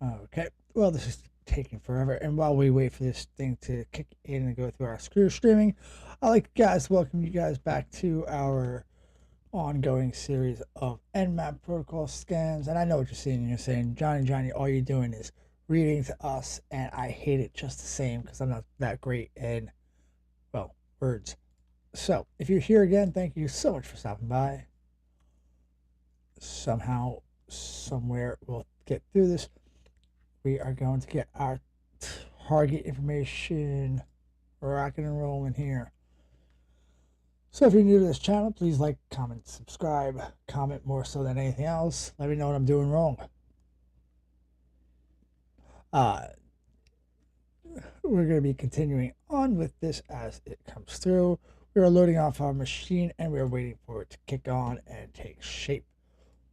Okay, well, this is taking forever, and while we wait for this thing to kick in and go through our screw streaming, I'd like guys to welcome you guys back to our ongoing series of Nmap protocol scans. And I know what you're seeing. You're saying, Johnny, all you're doing is reading to us, and I hate it just the same because I'm not that great in, well, words. So, if you're here again, thank you so much for stopping by. Somehow, somewhere, we'll get through this. We are going to get our target information rocking and rolling here. So if you're new to this channel, please like, comment, subscribe, comment more so than anything else. Let me know what I'm doing wrong. We're going to be continuing on with this as it comes through. We are loading off our machine and we are waiting for it to kick on and take shape.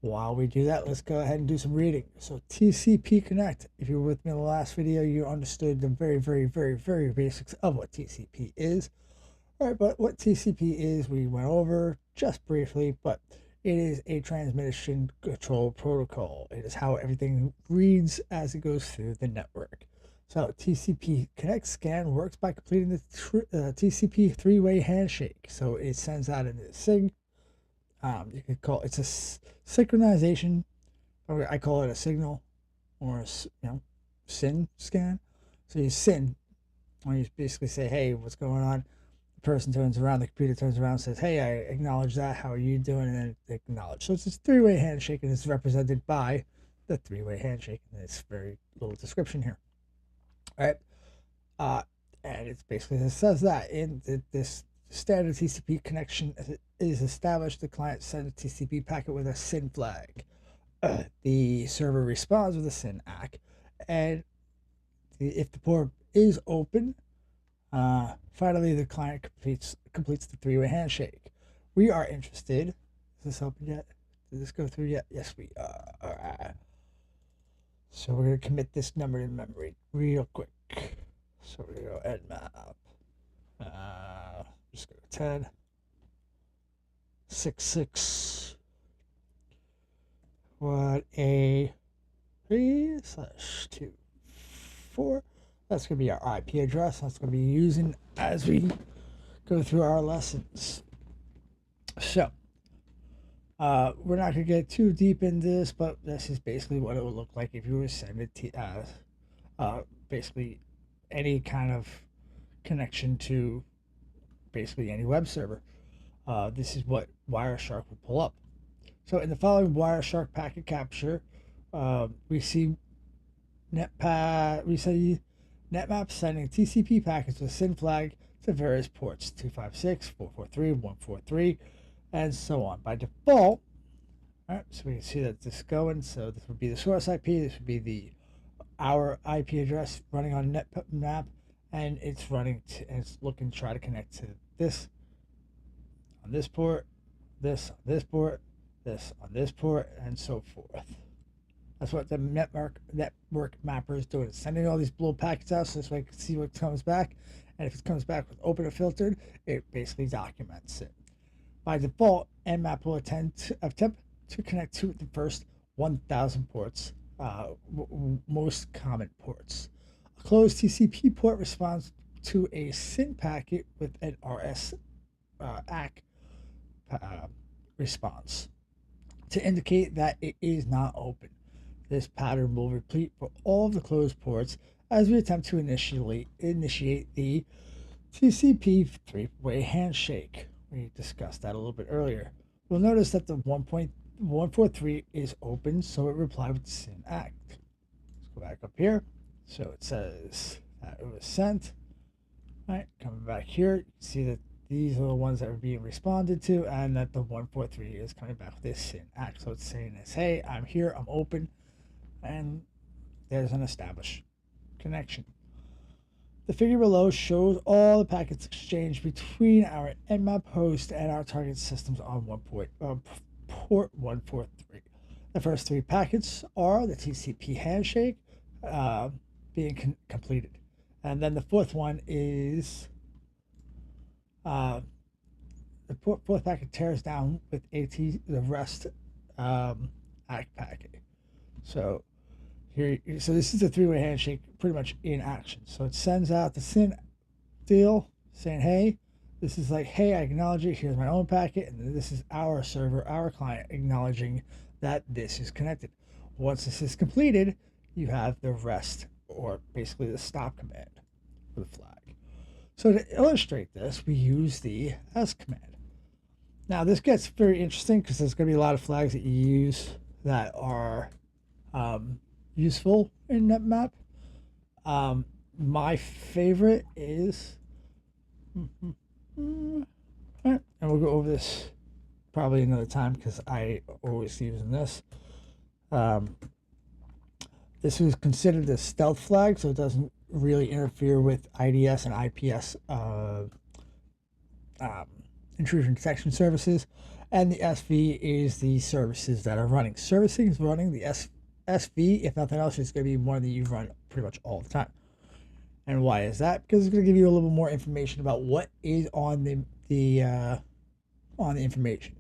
While we do that, let's go ahead and do some reading. So TCP connect. If you were with me in the last video, you understood the very basics of what TCP is. All right, but what TCP is, we went over just briefly, but it is a transmission control protocol. It is how everything reads as it goes through the network. So TCP connect scan works by completing the TCP three-way handshake. So it sends out a SIG. You could call it, it's a synchronization. I call it a signal or a SYN scan. So you SYN, when you basically say, hey, what's going on? The person turns around, the computer turns around and says, hey, I acknowledge that. How are you doing? And then they acknowledge. So it's this three-way handshake, and it's represented by the three-way handshake. And it's very little description here. All right. And it's basically, it says that in this standard TCP connection is established, the client sends a TCP packet with a SYN flag. The server responds with a SYN ACK, and if the port is open, finally the client completes the three-way handshake. We are interested. Is this open yet? Did this go through yet? Yes, we are. All right. So we're going to commit this number to memory real quick. So we're going to go Nmap. Just go to 10. 66. 1A3/24. That's going to be our IP address. That's going to be using as we go through our lessons. So, we're not going to get too deep into this, but this is basically what it would look like if you were to send it to, basically any kind of connection to basically any web server. This is what Wireshark will pull up. So in the following Wireshark packet capture, we see Nmap sending TCP packets with SYN flag to various ports 256, 443, 143, and so on. By default, all right, so we can see that this is going. So this would be the source IP. This would be our IP address running on Nmap, and it's running and it's looking to try to connect to this on this port, this on this port, this on this port, and so forth. That's what the network mapper is doing. It's sending all these blue packets out so this way I can see what comes back. And if it comes back with open or filtered, it basically documents it. By default, Nmap will attempt to connect to the first 1,000 ports, most common ports. A closed TCP port responds to a SYN packet with an RS ACK response to indicate that it is not open. This pattern will repeat for all of the closed ports as we attempt to initiate the TCP three-way handshake. We discussed that a little bit earlier. We'll notice that the 1.143 is open, so it replied with the SYN ACK. Let's go back up here. So it says that it was sent. All right, coming back here, you can see that these are the ones that are being responded to, and that the 143 is coming back with this SYN ACK. So it's saying this, hey, I'm here, I'm open, and there's an established connection. The figure below shows all the packets exchanged between our Nmap host and our target systems on port 143. The first three packets are the TCP handshake being completed. And then the fourth one is the fourth packet tears down with the rest ACK packet. So here. So this is the three-way handshake pretty much in action. So it sends out the SYN deal saying, hey, this is like, hey, I acknowledge it. Here's my own packet. And this is our server, our client, acknowledging that this is connected. Once this is completed, you have the rest, or basically the stop command for the flag. So to illustrate this, we use the S command. Now this gets very interesting because there's going to be a lot of flags that you use that are useful in Nmap. My favorite is, and we'll go over this probably another time because I always using this. This is considered a stealth flag, so it doesn't really interfere with IDS and IPS intrusion detection services. And the SV is the services that are running. Servicing is running. The SV, if nothing else, is going to be one that you run pretty much all the time. And why is that? Because it's going to give you a little bit more information about what is on the information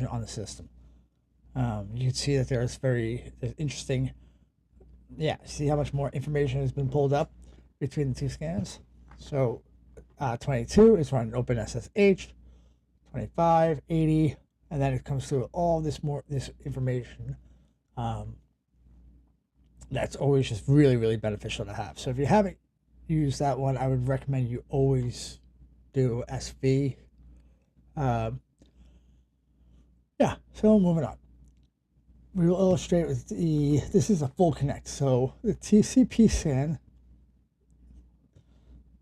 on the system. You can see that there's interesting. Yeah, see how much more information has been pulled up between the two scans. So 22 is running OpenSSH, 25, 80, and then it comes through all this information. That's always just really, really beneficial to have. So if you haven't used that one, I would recommend you always do SV. Yeah, so moving on. We will illustrate with this is a full connect. So the TCP SAN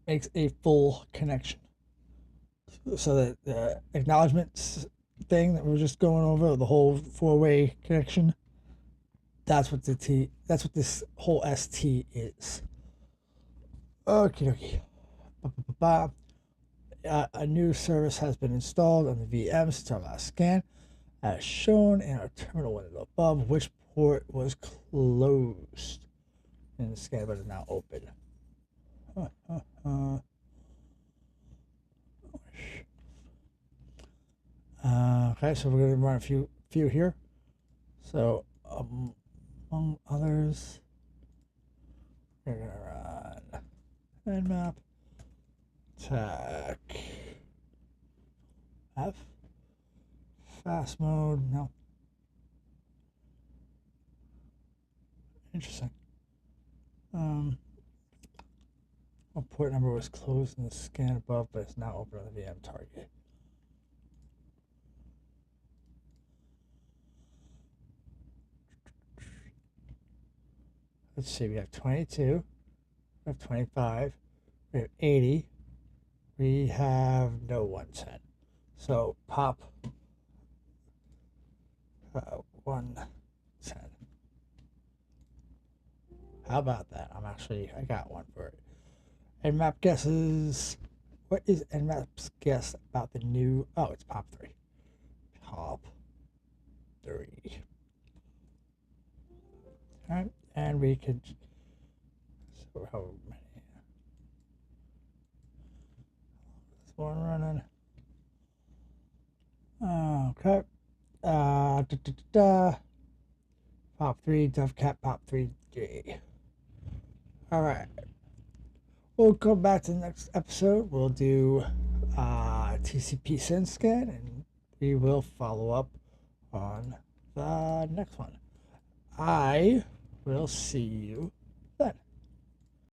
makes a full connection. So that the acknowledgement thing that we were just going over, the whole four-way connection, that's what this whole ST is. Okay. A new service has been installed on the VM since our last scan. As shown in our terminal window above, which port was closed. And the scan button is now open. Okay, so we're going to run a few here. So among others, we're going to run Nmap tech F. Fast mode, no. Interesting. What port number was closed in the scan above, but it's now open on the VM target? Let's see, we have 22, we have 25, we have 80, we have no 110. So pop 110. How about that? I got one for it. Nmap guesses. What is Nmap's guess about the new? Oh, it's pop 3. Pop 3. All right, and we could. So how many? This one running. Okay. Pop 3, Dovcat, Pop 3G. Alright. We'll go back to the next episode. We'll do TCP SYN scan, and we will follow up on the next one. I will see you then.